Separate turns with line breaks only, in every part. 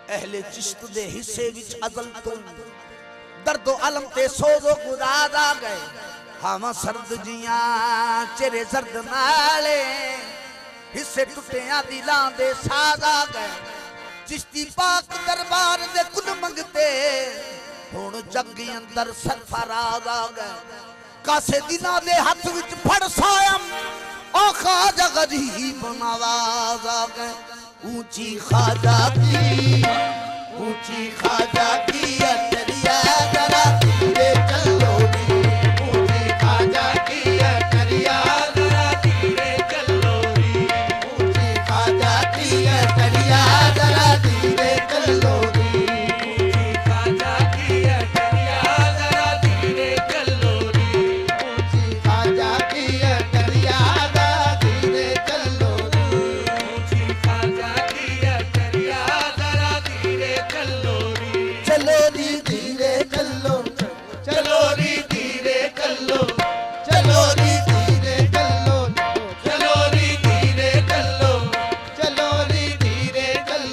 अहले चिश्त दे हिस्से विच अजल तो दर्दो अलम ते सोजो गुदाद आ गए हवा सर्द जिया चेरे सर्द नाले हिस्से टुटिया दिलां दे साज आ गए चिश्ती पाक दरबार दे कुल मंगते हुण जग अंदर सरफराज आ गए कासे दिना दे हाथ विच फड़ सायम ओ ख्वाजा गरीब नवाज आ गए ऊंची ख्वाजा की अटरिया जरा धीरे चलो री ऊंची ख्वाजा की अटरिया जरा धीरे चलो री ऊंची ख्वाजा की अटरिया जरा धीरे चलो री ऊंची ख्वाजा की अटरिया जरा धीरे चलो री ऊंची ख्वाजा की अटरिया जरा धीरे चलो री ऊंची ख्वाजा की अटरिया जरा धीरे चलो री चलो री धीरे चलो चलो री धीरे चलो चलो री धीरे चलो चलो री धीरे चलो चलो री धीरे चलो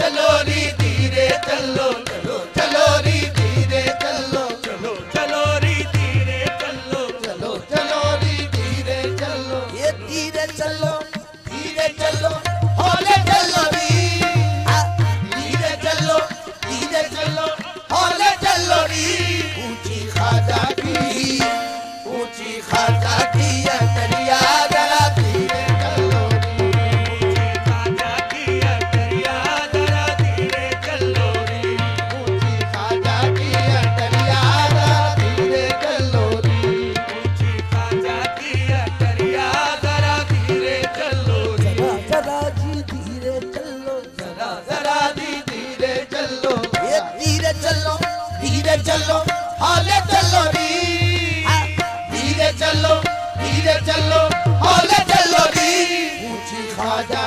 चलो री धीरे चलो चलो री धीरे चलो चलो री धीरे चलो चलो री धीरे चलो ये धीरे चलो हौले चलो री धीरे चलो हौले चलो री ऊंची ख्वाजा की अटरिया जरा धीरे चलो री ऊंची ख्वाजा की अटरिया जरा धीरे चलो री ऊंची ख्वाजा की अटरिया जरा धीरे चलो री ऊंची ख्वाजा की अटरिया जरा धीरे चलो री जरा जी धीरे चलो जरा जी धीरे चलो ये धीरे चलो हौले चलो री धीरे चलो हौले चलो री ऊंची ख्वाजा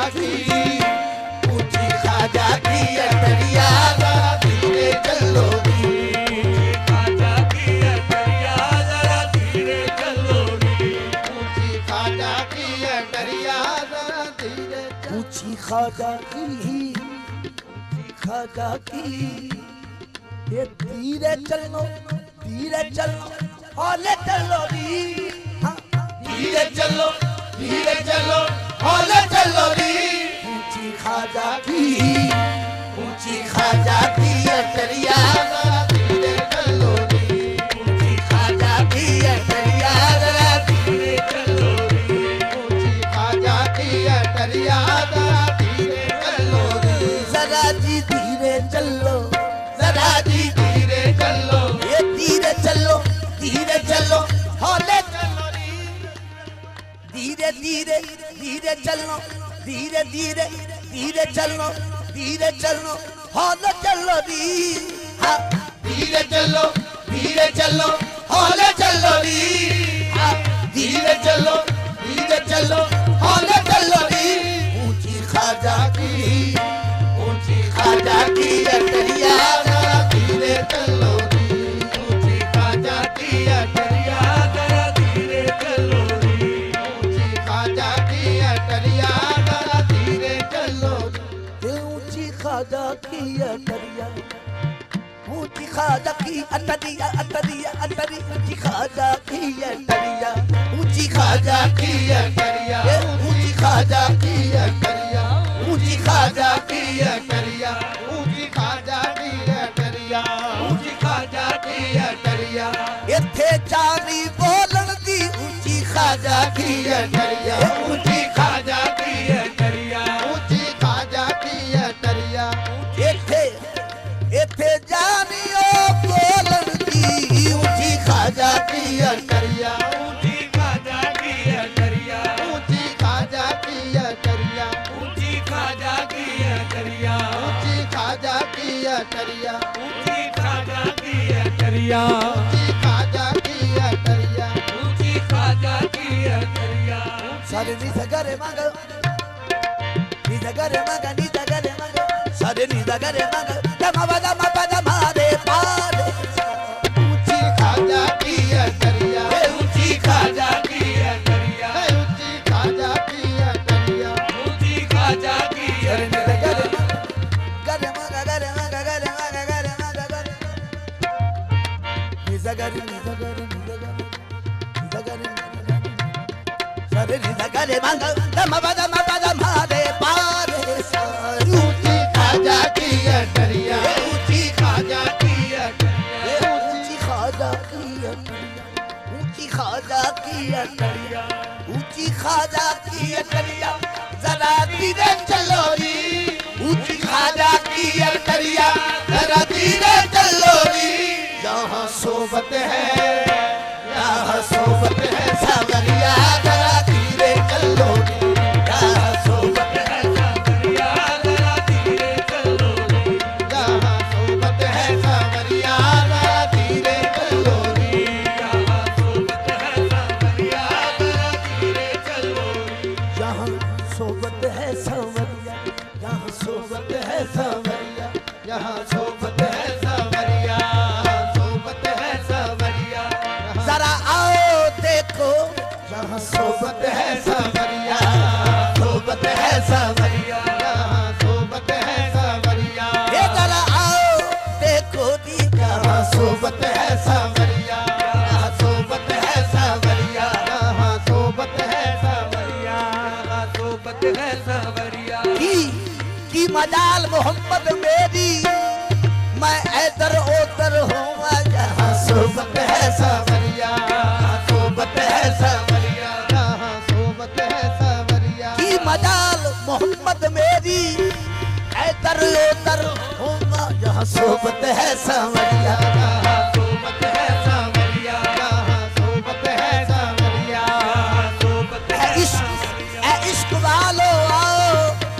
की अटरिया जरा धीरे चलो री ऊंची ख्वाजा की अटरिया जरा धीरे चलो री ऊंची ख्वाजा की अटरिया जरा धीरे ऊंची ख्वाजा की ये धीरे चलो हौले चलो री धीरे चलो हौले चलो री ऊंची ख्वाजा की अटरिया जरा धीरे चलो री ऊंची ख्वाजा की अटरिया जरा धीरे चलो री ऊंची ख्वाजा की अटरिया जरा धीरे चलो री जरा जी धीरे चलो ये धीरे चलो हौले चलो री धीरे चलो धीरे चलो हौले चलो री धीरे चलो हौले चलो री धीरे चलो हौले चलो री ऊंची ख्वाजा की अटरिया जरा धीरे चलो री ऊंची ख्वाजा की अटरिया जरा धीरे चलो री ऊंची ख्वाजा की अटरिया जरा धीरे चलो री ऊंची ख्वाजा की अटरिया ऊंची ख्वाजा की अटरिया ऊंची ख्वाजा की अटरिया ऊंची ख्वाजा की अटरिया ऊंची ख्वाजा की अटरिया ऊंची ख्वाजा की अटरिया ऊंची ख्वाजा की अटरिया ऊंची ख्वाजा की अटरिया इत्थे जानी बोलन दी ऊंची ख्वाजा की अटरिया ऊंची ख्वाजा की अटरिया ऊंची ख्वाजा की अटरिया इत्थे जानी ओ बोलन दी ऊंची ख्वाजा की अटरिया ऊंची ख्वाजा की अटरिया ऊंची ख्वाजा की अटरिया ऊंची ख्वाजा की अटरिया ऊंची ख्वाजा की अटरिया ऊंची ख्वाजा की अटरिया ऊंची ख्वाजा की अटरिया ऊंची ख्वाजा की अटरिया सारे नी सगरे मांग सारे नी सगरे मांग दमा बदा मारे पारे ऊंची ख्वाजा की अटरिया ऊंची ख्वाजा की अटरिया ऊंची ख्वाजा की अटरिया ऊंची ख्वाजा की अटरिया मबद मबद मारे पारे सा ऊंची ख्वाजा की अटरिया ऊंची ख्वाजा की अटरिया ऊंची ख्वाजा की अटरिया ऊंची ख्वाजा की अटरिया ऊंची ख्वाजा की अटरिया जरा धीरे चलो री ऊंची ख्वाजा की अटरिया जरा धीरे चलो री यहाँ सोबत है यहाँ सोबत है सावरिया जरा धीरे चलो री यहाँ सोबत है सावरिया जरा धीरे चलो री यहाँ सोबत है सावरिया जरा धीरे चलो री यहाँ सोबत है सावरिया जरा धीरे चलो री यहाँ सोबत है सावरिया यहाँ सोबत है सावरिया यहाँ सोबत है सावरिया सोबत है सावरिया जरा आओ देखो यहाँ सोबत है सावरिया सोबत है सावरिया यहाँ सोबत है सावरिया ये जरा आओ देखो दी यहाँ सोबत है सावरिया यहाँ सोबत है सावरिया यहाँ सोबत है सावरिया यहाँ सोबत है सावरिया की मजाल मोहम्मद मेरी मैं इधर उधर हूँ जहाँ सोबत है सावरिया यहाँ सोबत है सावरिया यहाँ सोबत है सावरिया की मजाल मोहम्मद मेरी इधर उधर हूँ जहाँ सोबत है सावरिया यहाँ सोबत है सावरिया यहाँ सोबत है सावरिया यहाँ सोबत है इश्क वालो आओ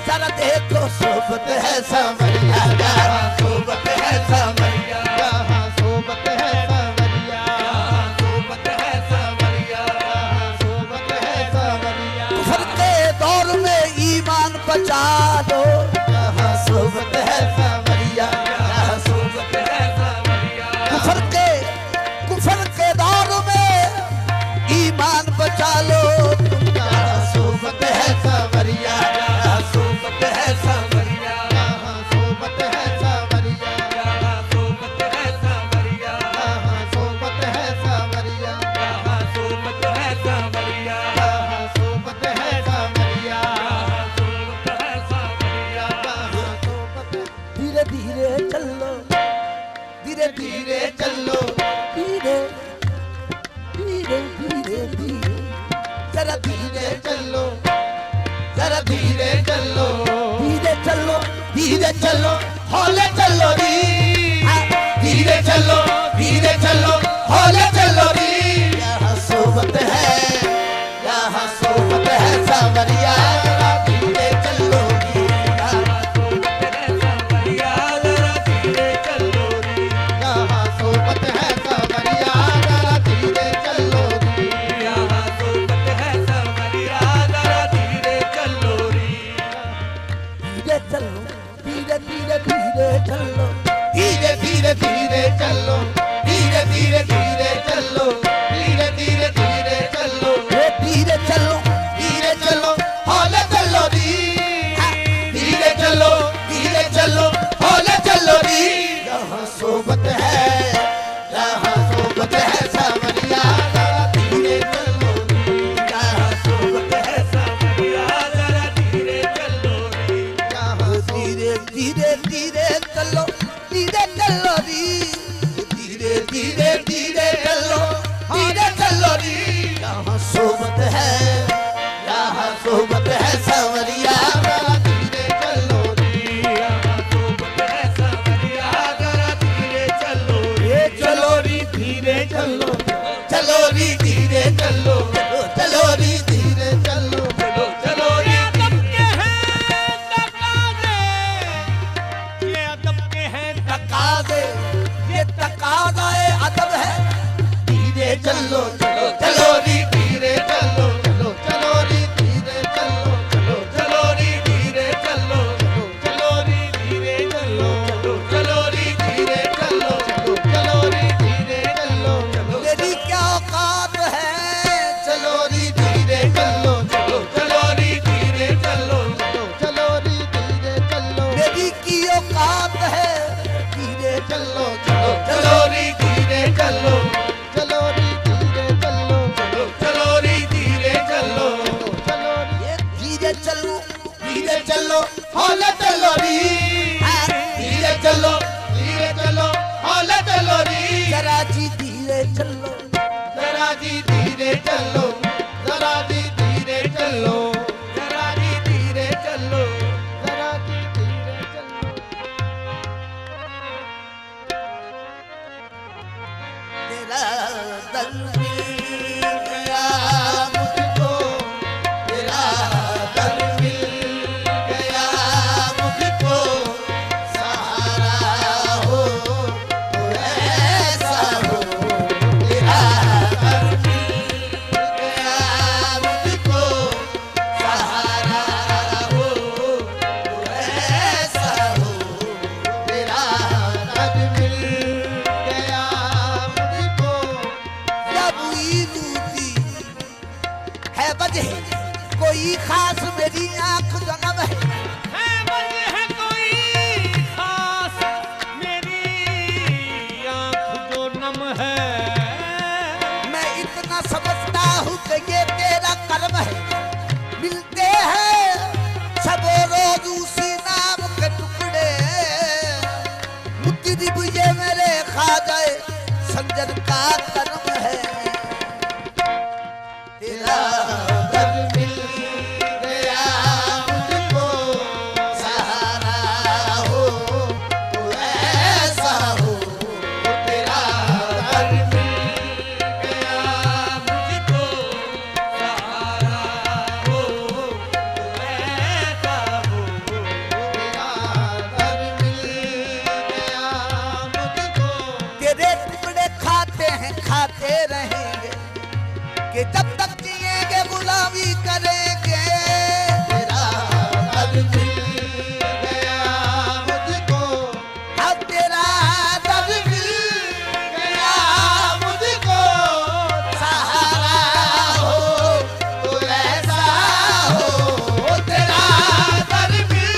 जरा देखो सोबत है सावरिया यहाँ सोबत है सावरिया यहाँ सोबत है सावरिया यहाँ सोबत है सावरिया यहाँ सोबत है सावरिया कुफर के दौर में ईमान बचा दो यहाँ सोबत है सावरिया यहाँ सोबत है सावरिया कुफर के दौर में ईमान बचा लो तुम यहाँ सोबत है सावरिया यहाँ सोबत है सावरिया यहाँ सोबत है सावरिया यहाँ सोबत है सावरिया यहाँ सोबत है सावरिया यहाँ सोबत है सावरिया यहाँ सोबत है सावरिया यहाँ सोबत है सावरिया यहाँ सोबत धीरे धीरे चलो धीरे धीरे चलो धीरे धीरे धीरे धीरे जरा धीरे चलो जरा धीरे चलो धीरे चलो धीरे चलो हौले चलो री धीरे चलो हौले चलो री यहाँ सोबत है सावरिया जरा धीरे चलो री यहाँ सोबत है सावरिया जरा धीरे चलो री यहाँ सोबत है सावरिया जरा धीरे चलो री यहाँ सोबत है सावरिया जरा धीरे चलो री धीरे चलो धीरे धीरे धीरे चलो धीरे धीरे धीरे चलो धीरे धीरे धीरे चलो धीरे धीरे धीरे चलो धीरे चलो हौले चलो री धीरे चलो हौले चलो री यहाँ सोबत है सावरिया जरा धीरे चलो री यहाँ सोबत है सावरिया जरा धीरे चलो री यहाँ धीरे धीरे धीरे चलो री धीरे धीरे धीरे चलो री यहाँ सोबत है सावरिया जरा धीरे चलो री यहाँ सोबत है सावरिया जरा धीरे चलो री धीरे चलो री धीरे चलो री धीरे चलो चलो री तकाज़े ये तकाज़े अदब है धीरे चलो री धीरे चलो री धीरे चलो री धीरे चलो री धीरे चलो री धीरे चलो री धीरे चलो मेरी क्या औकात है चलो री धीरे चलो री धीरे चलो री धीरे चलो मेरी की औकात है धीरे चलो री धीरे चलो री धीरे चलो
धीरे चलो
धीरे चलो हौले चलो री धीरे चलो हौले चलो री
जरा जी धीरे चलो
जरा जी धीरे चलो जरा जी धीरे चलो जरा जी धीरे चलो जरा जी धीरे चलो
तेरा दर्द मिल गया
मुझको तेरा दर मिल गया मुझको सहारा हो तो ऐसा हो तेरा दर मिल गया मुझको सहारा हो तो ऐसा हो तेरा दर मिल गया मुझको
जब ईदूती है वजह कोई खास मेरी आंख जन्म है
वजह कोई खास मेरी आंख जो नम है
मैं इतना समझता हूँ कि ये तेरा कर्म है मिलते हैं सब रोज उसी नाम के टुकड़े मुद्दिब ये मेरे खाजाए संजन का कर्म है तेरा
दर मिल गया मुझको सहारा हो तो ऐसा हो तेरा दर मिल गया मुझको सहारा हो तो ऐसा हो तेरा दर मिल गया मुझको
तेरे टुकड़े खाते हैं खाते रहेंगे कि जब तक जिएंगे गुलामी करेंगे
तेरा दर मिल गया मुझको
अब तेरा दर्द मिल
गया मुझको सहारा हो तो ऐसा हो तेरा दर मिल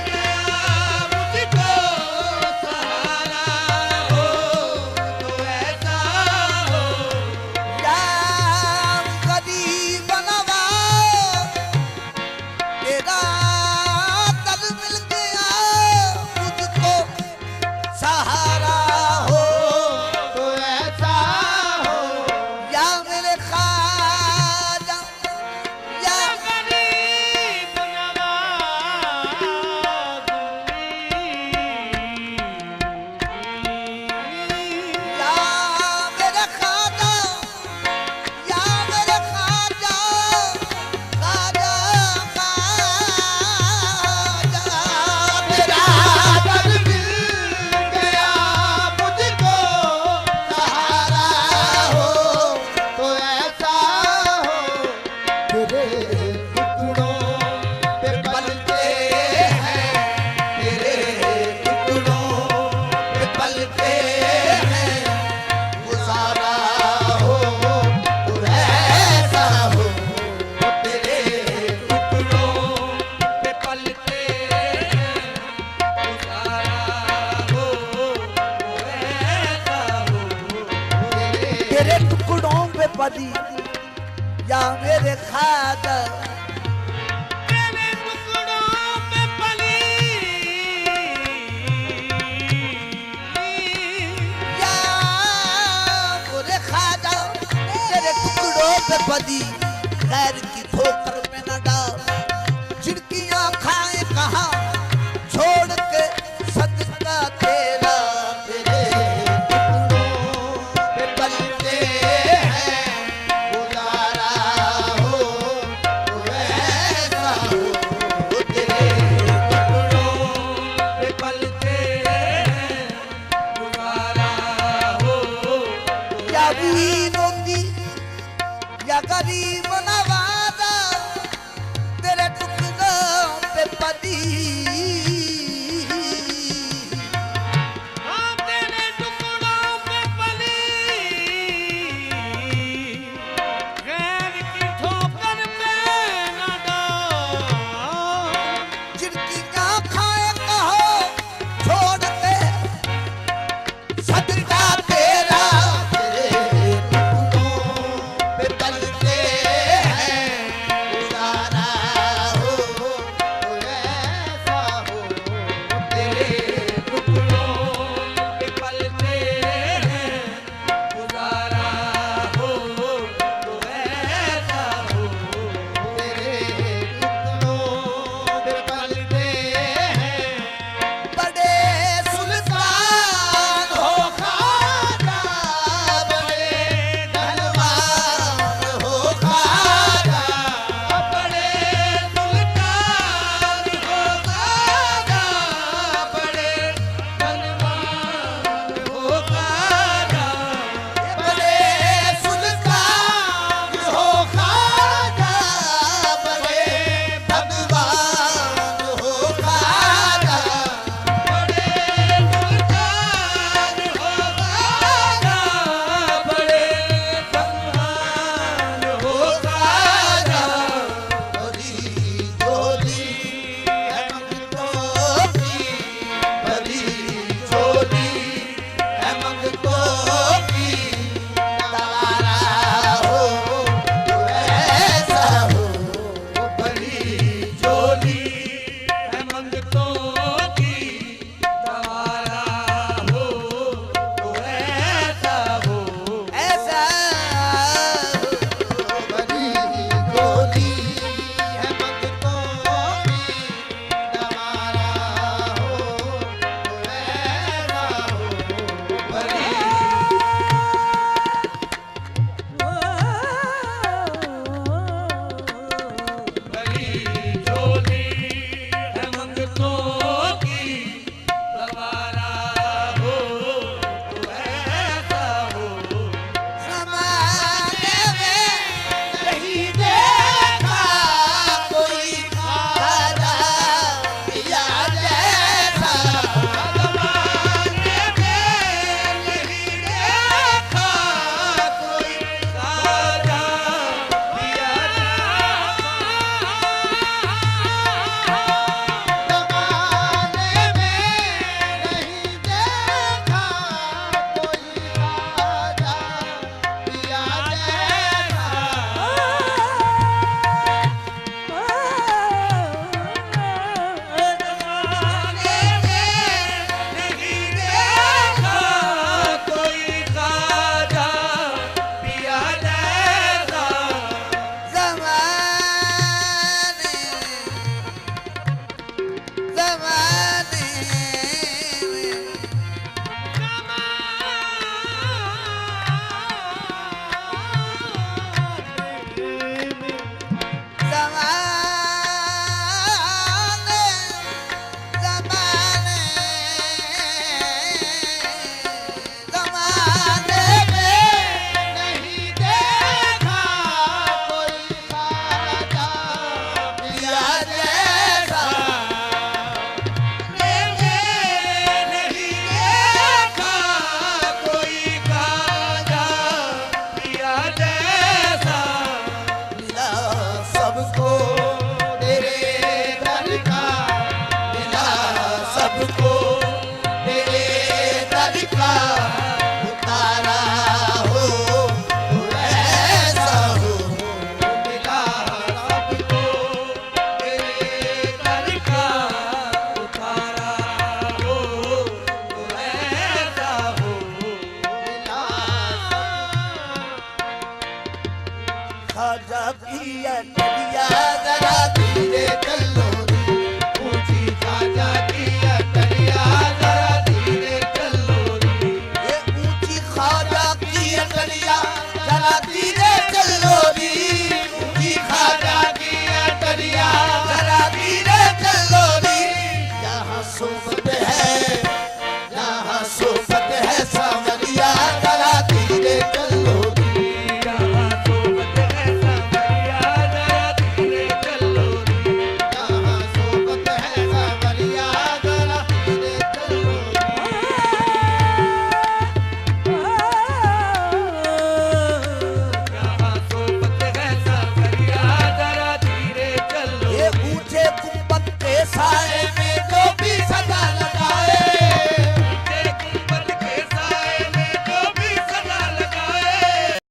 गया मुझको सहारा हो तो ऐसा हो
याम गरीब नवाज तेरा दर्द मिल गया मुझको सहारा हो
तो ऐसा हो
या मेरे खाजा या
गरीब नवाज
या मेरे खाजा या मेरे खाजा खाजा खाजा
तेरा दर मिल गया मुझको सहारा हो तो ऐसा हो तेरे टुकड़ों पे पलते हैं तेरे टुकड़ों पे पलते हैं गुजारा हो तो ऐसा हो तेरे टुकड़ों पे पलते हैं गुजारा हो तो ऐसा हो
तेरे टुकड़ों पे पली या मेरे खाजा
तेरे टुकड़ों पे पली
या मेरे खाजा तेरे टुकड़ों पे पली खैर की ठोकर में न डाल चिड़कियां खाए कहाँ छोड़ के सदका तेरा
तेरे टुकड़ों पे पलते हैं गुजारा हो तो ऐसा हो तेरे टुकड़ों पे पलते हैं गुजारा हो
या बुई नोंदी या गरीब नवाजा तेरे टुकड़ों पे पली